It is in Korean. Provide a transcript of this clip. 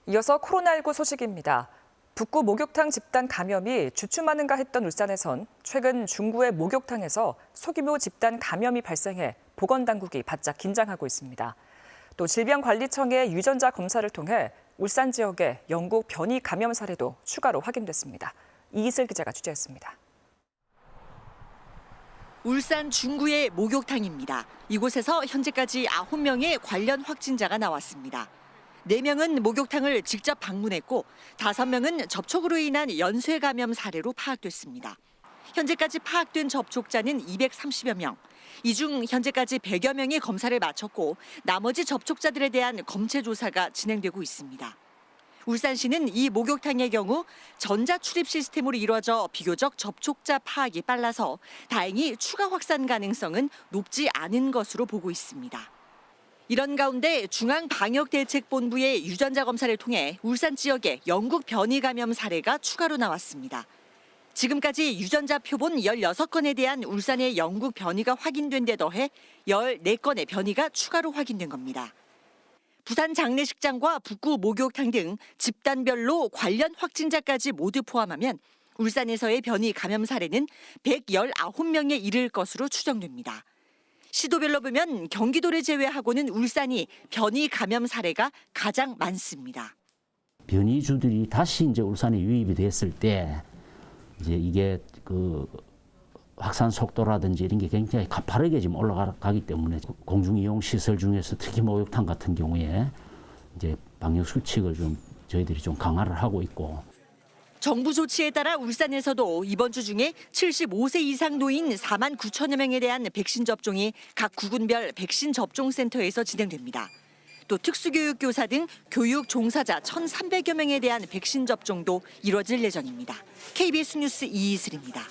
이어서 코로나19 소식입니다. 북구 목욕탕 집단 감염이 주춤하는가 했던 울산에선 최근 중구의 목욕탕에서 소규모 집단 감염이 발생해 보건당국이 바짝 긴장하고 있습니다. 또 질병관리청의 유전자 검사를 통해 울산 지역의 영국 변이 감염 사례도 추가로 확인됐습니다. 이희슬 기자가 취재했습니다. 울산 중구의 목욕탕입니다. 이곳에서 현재까지 9명의 관련 확진자가 나왔습니다. 4명은 목욕탕을 직접 방문했고 5명은 접촉으로 인한 연쇄 감염 사례로 파악됐습니다. 현재까지 파악된 접촉자는 230여 명. 이 중 현재까지 100여 명이 검사를 마쳤고 나머지 접촉자들에 대한 검체 조사가 진행되고 있습니다. 울산시는 이 목욕탕의 경우 전자 출입 시스템으로 이루어져 비교적 접촉자 파악이 빨라서 다행히 추가 확산 가능성은 높지 않은 것으로 보고 있습니다. 이런 가운데 중앙방역대책본부의 유전자 검사를 통해 울산 지역에 영국 변이 감염 사례가 추가로 나왔습니다. 지금까지 유전자 표본 16건에 대한 울산의 영국 변이가 확인된 데 더해 14건의 변이가 추가로 확인된 겁니다. 부산 장례식장과 북구 목욕탕 등 집단별로 관련 확진자까지 모두 포함하면 울산에서의 변이 감염 사례는 119명에 이를 것으로 추정됩니다. 시도별로 보면 경기도를 제외하고는 울산이 변이 감염 사례가 가장 많습니다. 변이주들이 다시 이제 울산에 유입이 됐을 때 이제 이게 그 확산 속도라든지 이런 게 굉장히 가파르게 지금 올라가기 때문에 공중이용 시설 중에서 특히 목욕탕 같은 경우에 이제 방역 수칙을 좀 저희들이 좀 강화를 하고 있고. 정부 조치에 따라 울산에서도 이번 주 중에 75세 이상 노인 4만 9천여 명에 대한 백신 접종이 각 구군별 백신 접종센터에서 진행됩니다. 또 특수교육교사 등 교육 종사자 1,300여 명에 대한 백신 접종도 이뤄질 예정입니다. KBS 뉴스 이희슬입니다.